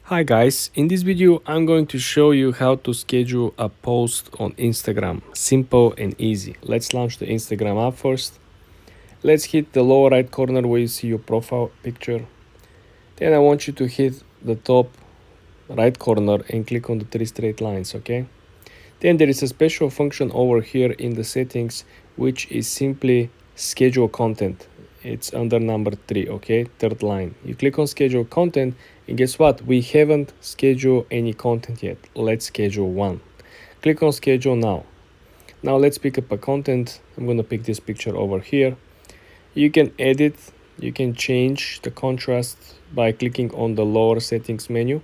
Hi guys, in this video I'm going to show you how to schedule a post on Instagram. Simple and easy. Let's launch the Instagram app first. Let's hit the lower right corner where you see your profile picture. Then I want you to hit the top right corner and click on the three straight lines, okay? Then there is a special function over here in the settings which is simply schedule content. It's under number 3, okay? Third line. You click on schedule content and guess what? We haven't scheduled any content yet. Let's schedule one. Click on schedule now. Now let's pick up a content. I'm gonna pick this picture over here. You can edit, you can change the contrast by clicking on the lower settings menu.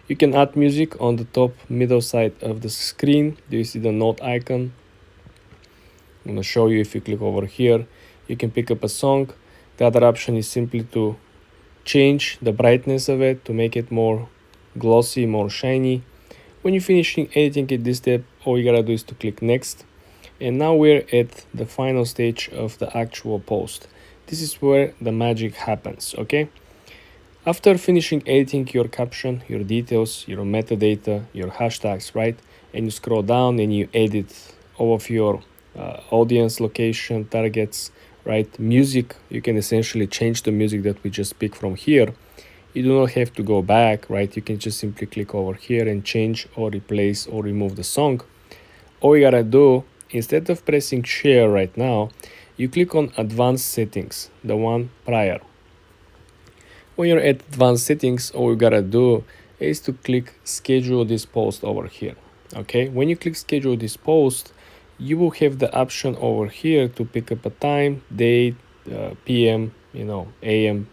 You can add music on the top middle side of the screen. Do you see the note icon? I'm going to show you if you click over here. You can pick up a song. The other option is simply to change the brightness of it to make it more glossy, more shiny. When you're finishing editing at this step, all you gotta do is to click next. And now we're at the final stage of the actual post. This is where the magic happens, okay? After finishing editing your caption, your details, your metadata, your hashtags, right? And you scroll down and you edit all of your audience, location, targets, right? Music, you can essentially change the music that we just picked from here. You do not have to go back, right? You can just simply click over here and change or replace or remove the song. All you gotta do, instead of pressing share right now, you click on advanced settings, the one prior. When you're at advanced settings, all you gotta do is to click schedule this post over here. Okay, when you click schedule this post, you will have the option over here to pick up a time, date, PM, AM,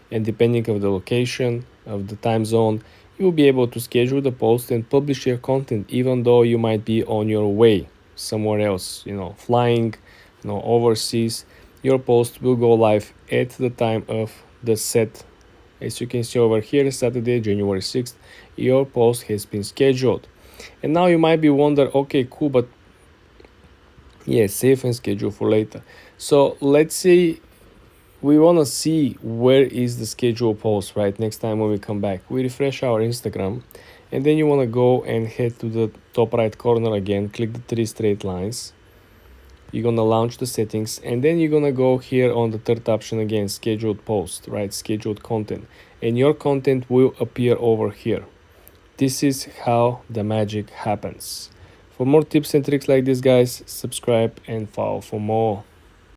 and depending of the location of the time zone, you will be able to schedule the post and publish your content even though you might be on your way somewhere else, flying, overseas. Your post will go live at the time of the set. As you can see over here, Saturday, January 6th, your post has been scheduled. And now you might be wondering, okay, cool, but yeah, save and schedule for later. So let's say we want to see where is the schedule post, right? Next time when we come back, we refresh our Instagram and then you want to go and head to the top right corner again, click the three straight lines. You're gonna launch the settings and then you're gonna go here on the third option again, scheduled post, right? Scheduled content, and your content will appear over here. This is how the magic happens. For more tips and tricks like this, guys, subscribe and follow for more.